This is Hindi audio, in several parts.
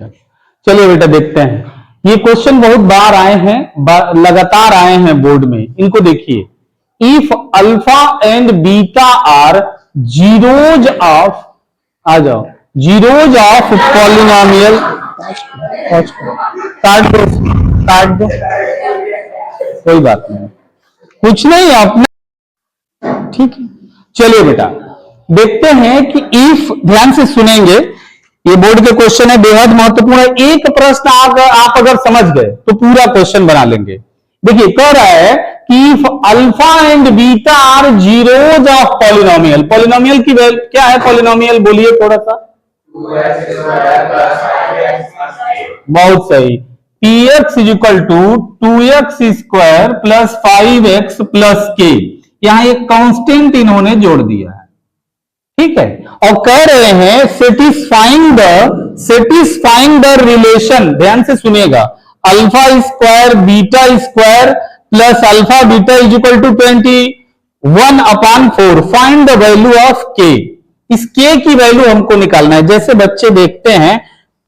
चलिए बेटा देखते हैं, ये क्वेश्चन बहुत बार आए हैं, लगातार आए हैं बोर्ड में। इनको देखिए, if alpha and beta are zeros of, आ जाओ, जीरोज ऑफ पॉलिनोमियल, काट दो, कोई बात नहीं, कुछ नहीं अपना, ठीक है। चलिए बेटा देखते हैं कि इफ, ध्यान से सुनेंगे, ये बोर्ड के क्वेश्चन है, बेहद महत्वपूर्ण है। एक प्रश्न आप अगर समझ गए तो पूरा क्वेश्चन बना लेंगे। देखिए कह रहा है कि if alpha and beta are zeros of polynomial, polynomial की वैल्यू क्या है, पॉलिनोमियल बोलिए थोड़ा सा। बहुत सही, px is equal to 2x square plus 5x plus K, यहां एक कांस्टेंट इन्होंने जोड़ दिया है, ठीक है। और कह रहे हैं सेटिस्फाइंग द रिलेशन, ध्यान से सुनिएगा, alpha square beta square plus alpha beta is equal to 21/4, find the value of K. इस के की वैल्यू हमको निकालना है। जैसे बच्चे देखते हैं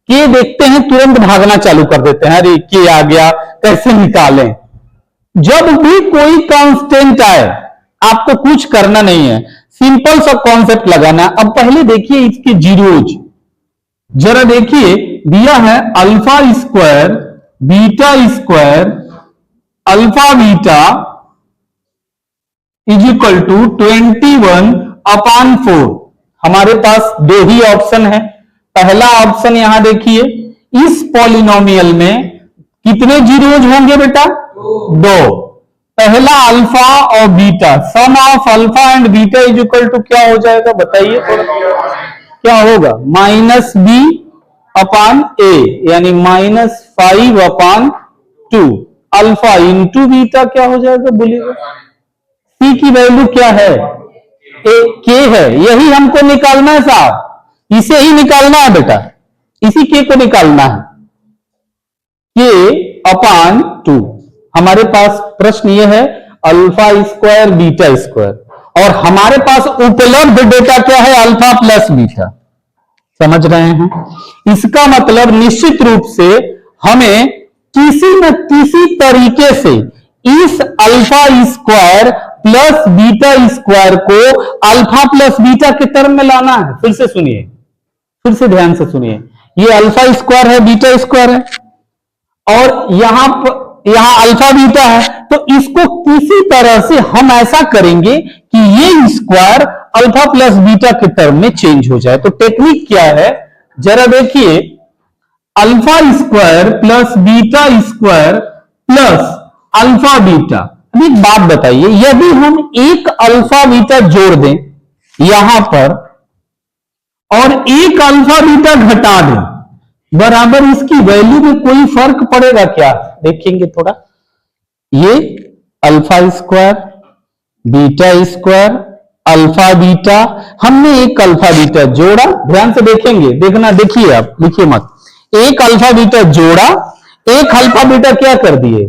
के, देखते हैं तुरंत भागना चालू कर देते हैं, अरे के आ गया, कैसे निकालें। जब भी कोई कांस्टेंट आए आपको कुछ करना नहीं है, सिंपल सा कॉन्सेप्ट लगाना है। अब पहले देखिए इसके जीरोज, जरा देखिए, दिया है alpha square beta square alpha beta is equal to 21/4। हमारे पास दो ही ऑप्शन है। पहला ऑप्शन यहां देखिए, इस पॉलिनोमियल में कितने जीरोज होंगे बेटा, दो। पहला अल्फा और beta, sum of alpha and beta is equal to क्या हो जाएगा बताइए थोड़ा, क्या होगा, -b/a, यानी -5/2। अल्फा इंटू बीटा क्या हो जाएगा बोलिएगा, सी की वैल्यू क्या है, के है, यही हमको निकालना है साहब, इसे ही निकालना है बेटा, इसी के को निकालना है, k/2। हमारे पास प्रश्न यह है अल्फा स्क्वायर बीटा स्क्वायर, और हमारे पास उपलब्ध डेटा क्या है, अल्फा प्लस बीटा, समझ रहे हैं। इसका मतलब निश्चित रूप से हमें किसी न किसी तरीके से इस alpha square plus beta square को अल्फा प्लस बीटा के टर्म में लाना है। फिर से सुनिए, फिर से ध्यान से सुनिए, ये अल्फा स्क्वायर है बीटा स्क्वायर है, और यहां अल्फा बीटा है, तो इसको किसी तरह से हम ऐसा करेंगे कि ये स्क्वायर अल्फा प्लस बीटा के टर्म में चेंज हो जाए। तो टेक्निक क्या है, जरा देखिए, alpha square plus beta square plus alpha beta. अब एक बात बताइए, यदि हम एक अल्फा बीटा जोड़ दें यहां पर और एक अल्फा बीटा घटा दें, बराबर इसकी वैल्यू में कोई फर्क पड़ेगा क्या, देखेंगे थोड़ा। ये alpha square beta square alpha beta, हमने एक अल्फा बीटा जोड़ा, ध्यान से देखेंगे, देखना, देखिए आप, लिखिए मत, एक अल्फा बीटा जोड़ा, एक अल्फा बीटा क्या कर दिए,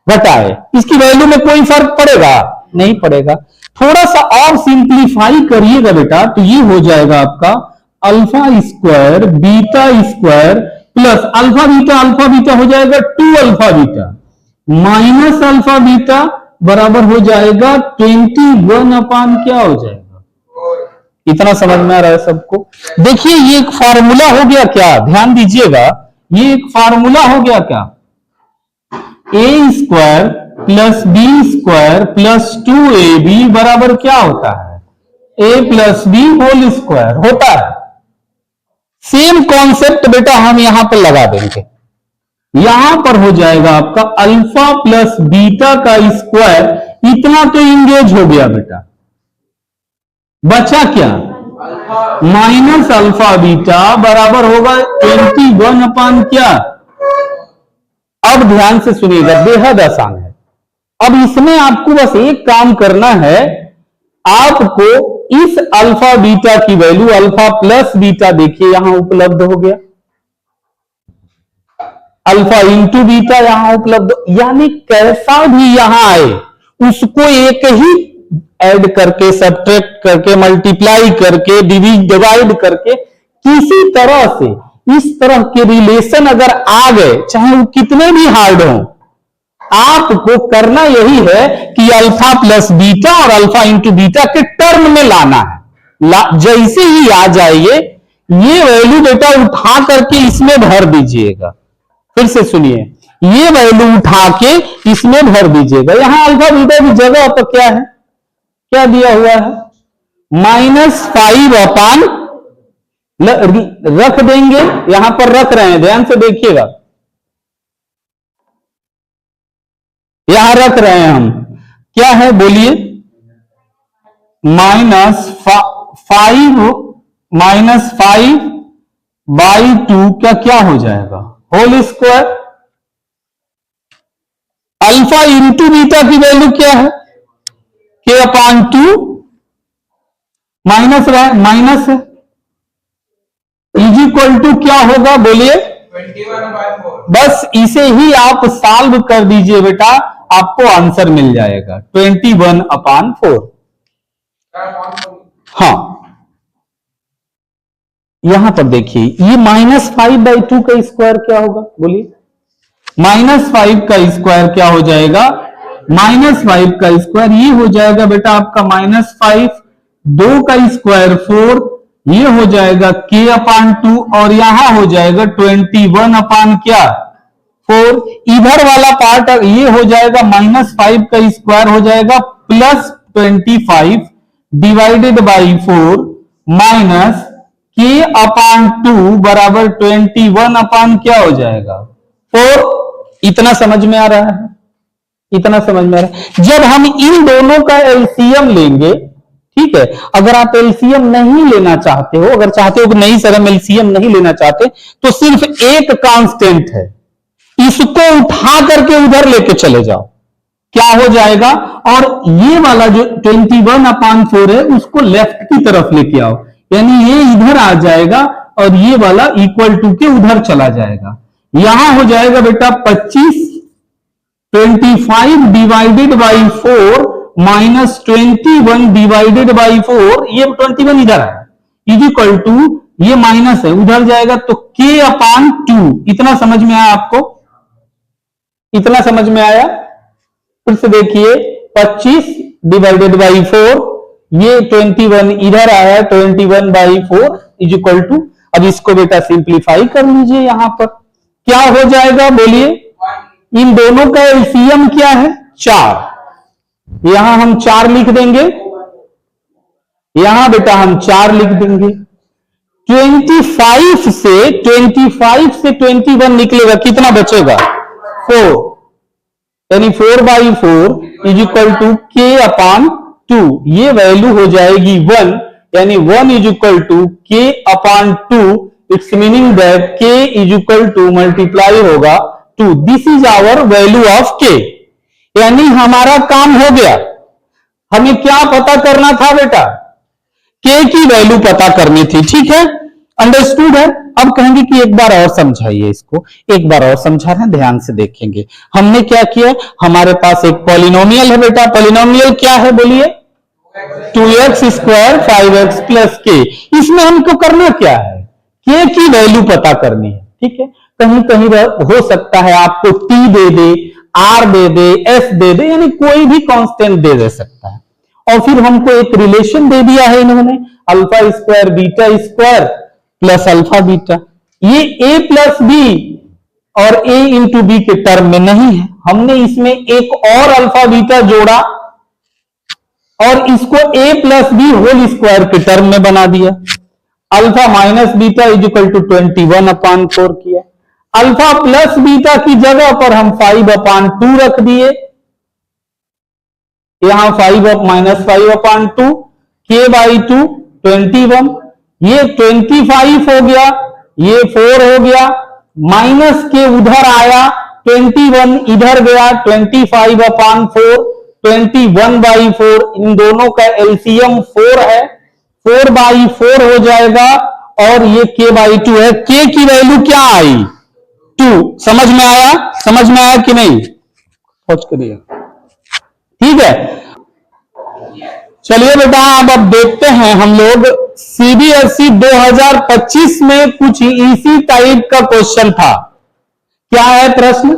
घटाए, इसकी वैल्यू में कोई फर्क पड़ेगा, नहीं पड़ेगा। थोड़ा सा और सिंप्लीफाई करिएगा बेटा, तो ये हो जाएगा आपका alpha square beta square plus alpha beta हो जाएगा 2 alpha beta minus alpha beta बराबर हो जाएगा 21 क्या हो जाएगा। इतना समझ में आ रहा है सबको। देखिए ये एक फार्मूला हो गया क्या, ध्यान दीजिएगा, ये एक फार्मूला हो गया क्या, a square plus b square plus 2ab बराबर क्या होता है, a plus B whole square होता है। सेम कॉन्सेप्ट बेटा हम यहां पर लगा देंगे, यहां पर हो जाएगा आपका अल्फा प्लस बीटा का स्क्वायर, इतना तो इंगेज हो गया बेटा, बचा क्या, माइनस अल्फा बीटा बराबर होगा 21 क्या। अब ध्यान से सुनिएगा, बेहद आसान है। अब इसमें आपको बस एक काम करना है, आपको इस अल्फा बीटा की वैल्यू, अल्फा प्लस बीटा देखिए यहां उपलब्ध हो गया, अल्फा इंटू बीटा यहां उपलब्ध, यानी कैसा भी यहां आए उसको एक ही ऐड करके, सब्ट्रैक्ट करके, मल्टीप्लाई करके, डिवाइड करके, किसी तरह से इस तरह के रिलेशन अगर आ गए, चाहे वो कितने भी हार्ड हो, आपको करना यही है कि अल्फा प्लस बीटा और अल्फा इंटू बीटा के टर्म में लाना है। जैसे ही आ जाइए, ये वैल्यू बेटा उठा करके इसमें भर दीजिएगा। फिर से सुनिए, ये वैल्यू उठा के इसमें भर दीजिएगा। यहां अल्फा बीटा की जगह पर क्या है, क्या दिया हुआ है, -5 अपान रख देंगे, यहां पर रख रहे हैं, ध्यान से देखिएगा, यहां रख रहे हैं हम, क्या है बोलिए, -5/2 क्या हो जाएगा, whole square. Alpha into beta की वैल्यू क्या है, k/2 माइनस है, इज इक्वल टू क्या होगा बोलिए, 21/4। बस इसे ही आप सॉल्व कर दीजिए बेटा, आपको आंसर मिल जाएगा 21/4। हाँ, यहां पर देखिए, ये -5/2 का स्क्वायर क्या होगा बोलिए, -5 का स्क्वायर क्या हो जाएगा, -5 का स्क्वायर ये हो जाएगा बेटा आपका -5, 2 का स्क्वायर 4, ये हो जाएगा k/2 और यहां हो जाएगा 21/4। इधर वाला पार्ट ये हो जाएगा -5 का स्क्वायर हो जाएगा +25 डिवाइडेड बाई 4 माइनस k/2 बराबर 21 क्या हो जाएगा 4। इतना समझ में आ रहा है, इतना समझ में आ रहा है। जब हम इन दोनों का एलसीएम लेंगे, ठीक है, अगर आप एलसीएम नहीं लेना चाहते हो, अगर चाहते हो कि नहीं सर हम एलसीएम नहीं लेना चाहते, तो सिर्फ एक कांस्टेंट है, इसको उठा करके उधर लेके चले जाओ, क्या हो जाएगा, और ये वाला जो 21/4 है उसको लेफ्ट की तरफ लेके आओ, यानी ये इधर आ जाएगा और ये वाला इक्वल टू के उधर चला जाएगा। यहां हो जाएगा बेटा 25, 25 divided by 4 minus 21 divided by 4, ये 21 इधर है, इज इक्वल टू ये माइनस है उधर जाएगा, तो k/2। इतना समझ में आया आपको, इतना समझ में आया। फिर से देखिए, 25 डिवाइडेड बाई 4, ये 21 इधर आया, 21/4 इज इक्वल टू, अब इसको बेटा सिंप्लीफाई कर लीजिए, यहां पर क्या हो जाएगा बोलिए, इन दोनों का एलसीएम क्या है 4, यहां हम 4 लिख देंगे, यहां बेटा हम 4 लिख देंगे। 25 से 21 निकलेगा, कितना बचेगा 4, यानी 4/4 इज इक्वल टू k/2, ये वैल्यू हो जाएगी 1, यानी 1 is equal to k/2। It's meaning that k is equal to multiply होगा 2। This is our value of k, यानी हमारा काम हो गया। हमें क्या पता करना था बेटा, k की वैल्यू पता करनी थी, ठीक है, अंडरस्टूड है। अब कहेंगे कि एक बार और समझाइए इसको, एक बार और समझा रहे हैं, ध्यान से देखेंगे। हमने क्या किया, हमारे पास एक पॉलिनोमियल है बेटा, पॉलिनोमियल क्या है बोलिए, 2x² 5x प्लस k। इसमें हमको करना क्या है, k की वैल्यू पता करनी है, ठीक है। कहीं कहीं हो सकता है आपको t दे दे, r दे दे, s दे दे, यानी कोई भी कांस्टेंट दे सकता है। और फिर हमको एक रिलेशन दे दिया है इन्होंने, α² β² प्लस अल्फा बीटा। ये a प्लस बी और a इंटू बी के टर्म में नहीं है, हमने इसमें एक और अल्फा बीटा जोड़ा और इसको a plus B whole square के टर्म में बना दिया। Alpha minus beta is equal to 21/4 किया। अल्फा प्लस बीटा की जगह पर हम 5/2 रख दिए, यहां 5 माइनस 5/2 k/2 21, ये 25 हो गया, ये 4 हो गया, माइनस के उधर आया, 21 इधर गया, 25/4 21/4, इन दोनों का एलसीएम 4 है, 4/4 हो जाएगा और ये k/2 है। k की वैल्यू क्या आई 2, समझ में आया, समझ में आया कि नहीं, सोच करिए, ठीक है। चलिए बेटा अब देखते हैं हम लोग सीबीएसई 2025 में कुछ इसी टाइप का क्वेश्चन था। क्या है प्रश्न?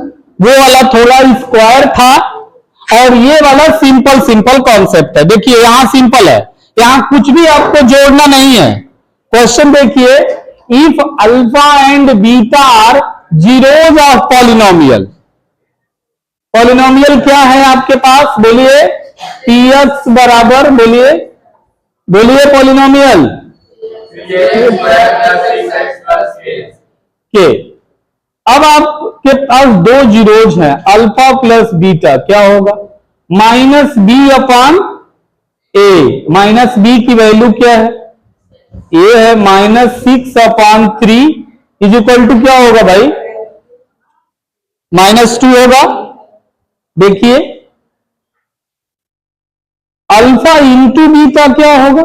वो वाला थोड़ा स्क्वायर था और ये वाला सिंपल सिंपल कॉन्सेप्ट है। देखिए यहां सिंपल है, यहां कुछ भी आपको जोड़ना नहीं है। क्वेश्चन देखिए, if alpha and beta are zeros of polynomial. Polynomial क्या है आपके पास? बोलिए। px बराबर, बोलिए बोलिए पॉलिनोमियल के। अब आपके पास दो जीरोज हैं, अल्फा प्लस बीटा, क्या होगा? माइनस बी अपान ए। माइनस बी की वैल्यू क्या है? ए है -6/3 इज इक्वल टू क्या होगा भाई? -2 होगा। देखिए अल्फा इंटू बीटा क्या होगा?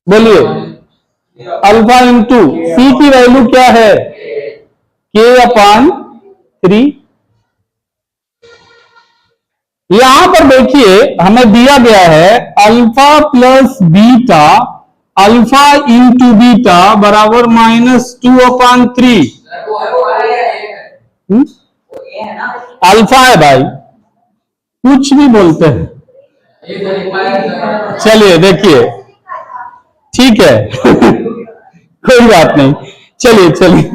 बोलिए। अल्फा इंटू सी की वैल्यू क्या है? k/3। यहां पर देखिए हमें दिया गया है alpha plus beta, alpha into beta बराबर -2/3। अल्फा है भाई, कुछ भी बोलते हैं। चलिए देखिए, ठीक है कोई बात नहीं, चलिए चलिए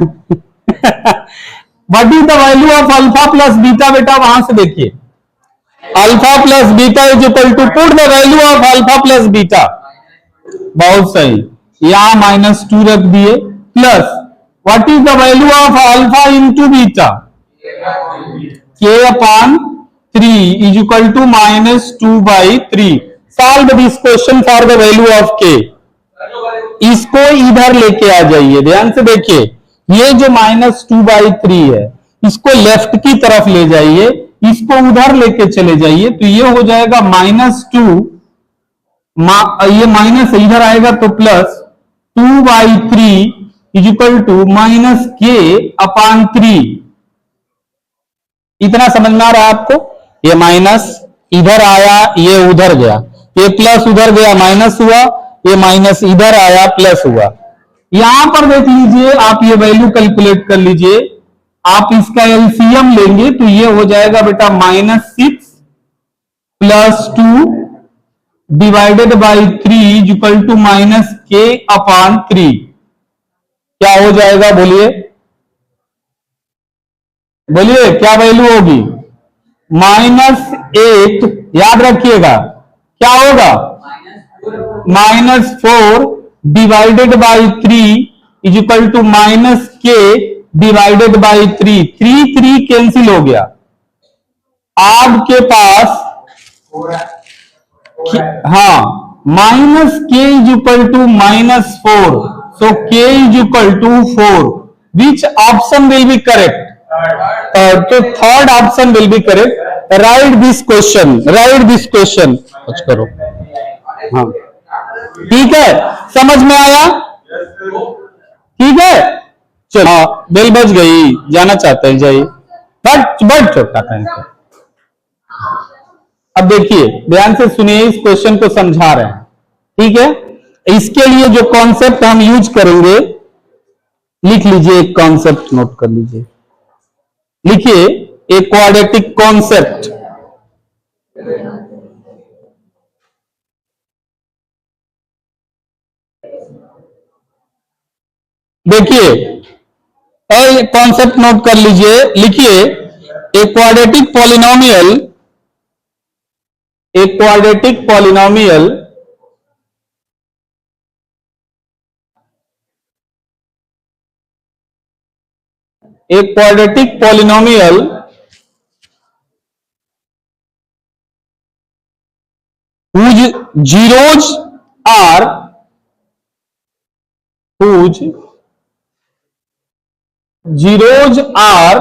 what is the value of alpha plus beta? बेटा वहां से देखिए, alpha plus beta is equal to, put the value of alpha plus beta. बहुत सही, यहां -2 रख दिए, plus what is the value of alpha into beta? k/3 is equal to -2/3। Solve this question for the value of k। इसको इधर लेके आ जाइए, ध्यान से देखिए, ये जो -2/3 है इसको लेफ्ट की तरफ ले जाइए, इसको उधर लेके चले जाइए, तो ये हो जाएगा -2, ये माइनस इधर आएगा तो plus 2/3 is equal to -k/3। इतना समझ में आ रहा है आपको? ये माइनस इधर आया, ये उधर गया, ये प्लस उधर गया, माइनस हुआ, ये माइनस इधर आया, प्लस हुआ। यहां पर देख लीजिए, आप ये वैल्यू कैलकुलेट कर लीजिए, आप इसका एलसीएम लेंगे तो ये हो जाएगा बेटा -6 + 2 divided by 3 equal to -k/3। क्या हो जाएगा? बोलिए बोलिए, क्या वैल्यू होगी? -8, याद रखिएगा क्या होगा? -4 divided by 3 is equal to -k divided by 3। 3 cancel हो गया, आपके पास हाँ -k is equal to -4, so k is equal to 4। Which option will be correct? तो third option will be correct. Right this question, right this question. कुछ करो, हाँ ठीक है, समझ में आया? ठीक है, चलो हाँ, बेल बज गई, जाना चाहते हैं जाइए, बट छोटा कहीं। अब देखिए ध्यान से सुनिए, इस क्वेश्चन को समझा रहे हैं, ठीक है? इसके लिए जो कॉन्सेप्ट हम यूज करेंगे, लिख लीजिए, एक कॉन्सेप्ट नोट कर लीजिए, लिखिए एक क्वाड्रेटिक कॉन्सेप्ट। देखिए कॉन्सेप्ट नोट कर लीजिए, लिखिए एक क्वाड्रेटिक पॉलिनोमियल, एक क्वाड्रेटिक पॉलिनोमियल एक quadratic polynomial whose zeros are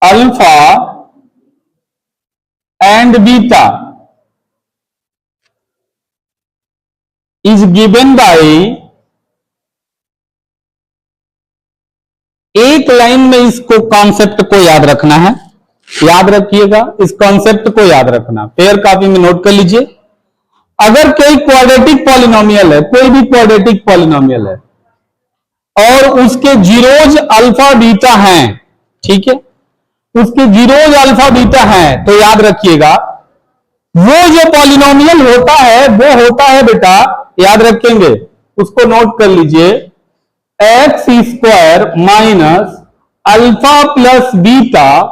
alpha and beta is given by, एक लाइन में इसको कॉन्सेप्ट को याद रखना है, याद रखिएगा, इस कॉन्सेप्ट को याद रखना, पेयर कॉपी में नोट कर लीजिए। अगर कोई क्वाड्रेटिक पॉलिनोमियल है, कोई भी क्वाड्रेटिक पॉलिनोमियल है और उसके जीरोज अल्फा बीटा हैं, ठीक है, उसके जीरोज अल्फा बीटा हैं, तो याद रखिएगा वो जो पॉलिनोमियल होता है वो होता है बेटा, याद रखेंगे, उसको नोट कर लीजिए, x square minus alpha plus beta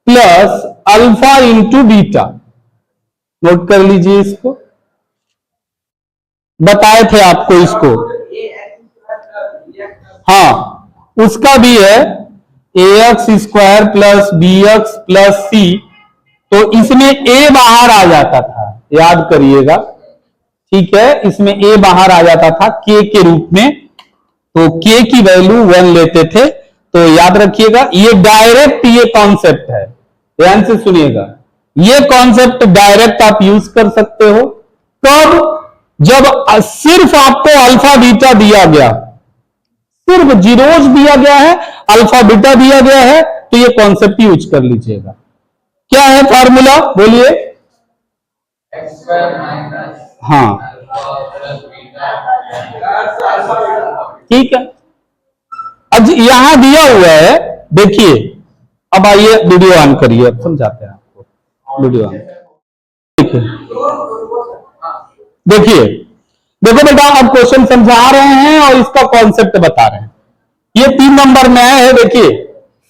plus alpha into beta. Note कर लीजिए, इसको बताए थे आपको इसको। हाँ, उसका भी है a x square plus b x plus c, तो इसमें ए बाहर आ जाता था, याद करिएगा, ठीक है, इसमें ए बाहर आ जाता था के रूप में, तो के की वैल्यू 1 लेते थे, तो याद रखिएगा ये डायरेक्ट ये कॉन्सेप्ट है, ध्यान से सुनिएगा, ये कॉन्सेप्ट डायरेक्ट आप यूज कर सकते हो कब, जब सिर्फ आपको अल्फा बीटा दिया गया, सिर्फ जीरोज दिया गया है, अल्फा बीटा दिया गया है, तो ये कॉन्सेप्ट यूज कर लीजिएगा। क्या है फॉर्मूला, बोलिए। हाँ, ठीक है, अब यहां दिया हुआ है, देखिए, अब आइए वीडियो ऑन करिए, अब समझाते हैं आपको, वीडियो ऑन देखिए, देखो बेटा, अब क्वेश्चन समझा रहे हैं और इसका कॉन्सेप्ट बता रहे हैं। ये 3 नंबर में है, देखिए,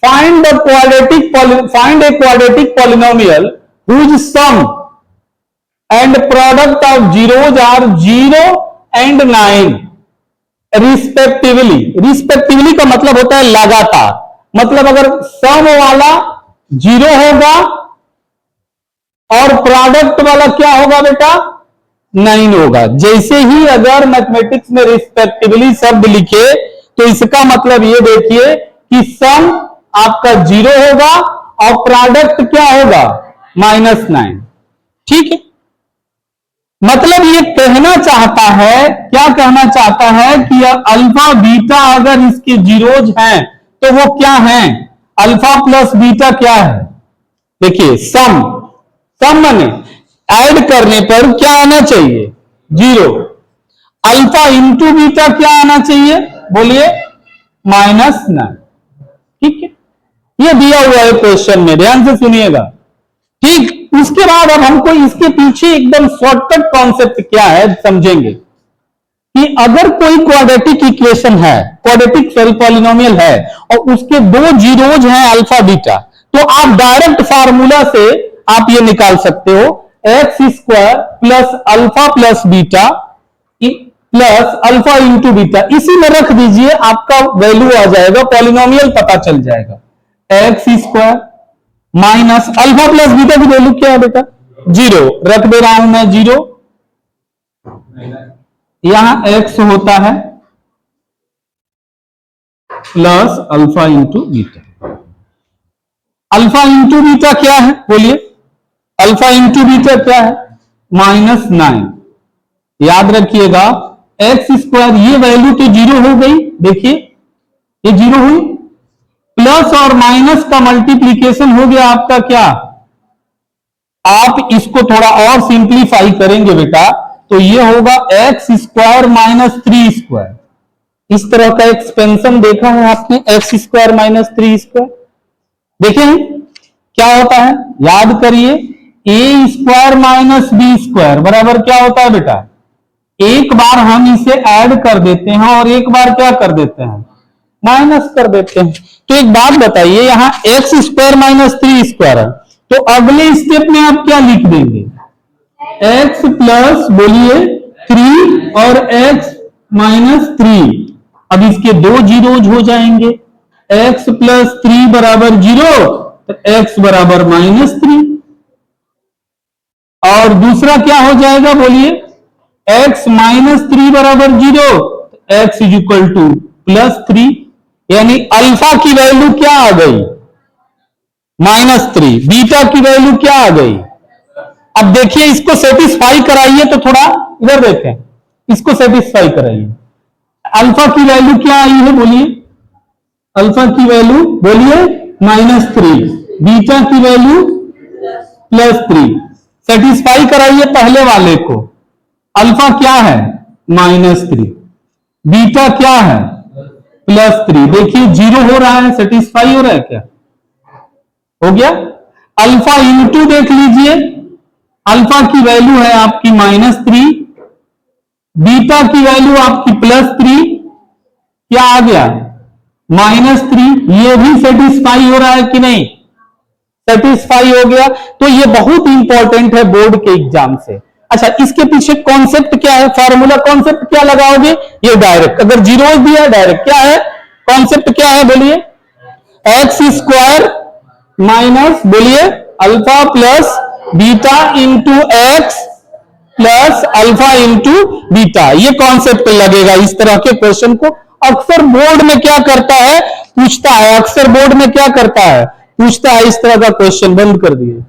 find a quadratic polynomial whose sum and product of zeros are 0 and 9 respectively. Respectively का मतलब होता है लगातार, मतलब अगर सम वाला 0 होगा और प्रोडक्ट वाला क्या होगा बेटा, 9 होगा। जैसे ही अगर मैथमेटिक्स में रिस्पेक्टिवली शब्द लिखे तो इसका मतलब ये देखिए कि सम आपका 0 होगा और प्रोडक्ट क्या होगा, -9, ठीक है। मतलब ये कहना चाहता है, क्या कहना चाहता है कि अल्फा बीटा अगर इसके जीरोज हैं तो वो क्या हैं, अल्फा प्लस बीटा क्या है, देखिए, सम माने ऐड करने पर क्या आना चाहिए, 0, अल्फा इंटू बीटा क्या आना चाहिए, बोलिए, -9, ठीक है। ये दिया हुआ है क्वेश्चन में, ध्यान से सुनिएगा, ठीक। उसके बाद अब हमको इसके पीछे एकदम शॉर्टकट कॉन्सेप्ट क्या है समझेंगे, कि अगर कोई क्वाड्रेटिक इक्वेशन है, क्वाड्रेटिक पॉलिनोमियल है और उसके 2 जीरोज हैं अल्फा बीटा, तो आप डायरेक्ट फार्मूला से आप ये निकाल सकते हो, x square plus alpha plus beta plus alpha into beta, इसी में रख दीजिए, आपका वैल्यू आ जाएगा, पॉलिनोमियल पता चल जाएगा, x square minus alpha plus beta की वैल्यू क्या है बेटा, 0, रख दे रहा हूं मैं 0, यहां x होता है plus alpha into beta. Alpha into beta क्या है, बोलिए, अल्फा इंटू बीटा क्या है, -9। याद रखिएगा, एक्स स्क्वायर ये वैल्यू तो 0 हो गई, देखिए ये 0 हुई, प्लस और माइनस का मल्टीप्लीकेशन हो गया आपका क्या, आप इसको थोड़ा और सिंप्लीफाई करेंगे बेटा, तो ये होगा एक्स स्क्वायर माइनस 3 स्क्वायर। इस तरह का एक्सपेंशन देखा है आपने, एक्स स्क्वायर माइनस 3 स्क्वायर, देखें क्या होता है, याद करिए, ए स्क्वायर माइनस बी स्क्वायर बराबर क्या होता है बेटा, एक बार हम इसे ऐड कर देते हैं और एक बार क्या कर देते हैं, माइनस कर देते हैं। तो एक बात बताइए, यहां एक्स स्क्वायर माइनस 3 स्क्वायर है, तो अगले स्टेप में आप क्या लिख देंगे, एक्स प्लस, बोलिए, 3 और एक्स -3। अब इसके 2 जीरोज हो जाएंगे, एक्स प्लस 3 बराबर 0, तो एक्स बराबर -3, और दूसरा क्या हो जाएगा, बोलिए, एक्स -3 बराबर 0, तो एक्स इज इक्वल टू +3, यानी अल्फा की वैल्यू क्या आ गई, -3, बीटा की वैल्यू क्या आ गई। अब देखिए, इसको सेटिस्फाई कराइए, तो थोड़ा इधर देखें, इसको सेटिस्फाई कराइए, अल्फा की वैल्यू क्या आई है, बोलिए, अल्फा की वैल्यू, बोलिए, -3, बीटा की वैल्यू +3, सेटिस्फाई कराइए पहले वाले को, अल्फा क्या है -3, बीटा क्या है +3। देखिए 0 हो रहा है, सेटिस्फाई हो रहा है क्या? हो गया। अल्फा इंटू देख लीजिए, अल्फा की वैल्यू है आपकी -3, बीटा की वैल्यू आपकी +3, क्या आ गया -3। ये भी सेटिस्फाई हो रहा है कि नहीं? सेटिस्फाई हो गया। तो ये बहुत इंपॉर्टेंट है बोर्ड के एग्जाम से। अच्छा, इसके पीछे कॉन्सेप्ट क्या है, फार्मूला कॉन्सेप्ट क्या लगाओगे? ये डायरेक्ट, अगर जीरो दिया डायरेक्ट क्या है कॉन्सेप्ट, क्या है बोलिए? x² माइनस, बोलिए, alpha plus beta into x plus alpha into beta. ये कॉन्सेप्ट लगेगा इस तरह के क्वेश्चन को। अक्सर बोर्ड में क्या करता है, पूछता है, अक्सर बोर्ड में क्या करता है, पूछता है इस तरह का क्वेश्चन। बंद कर दिए।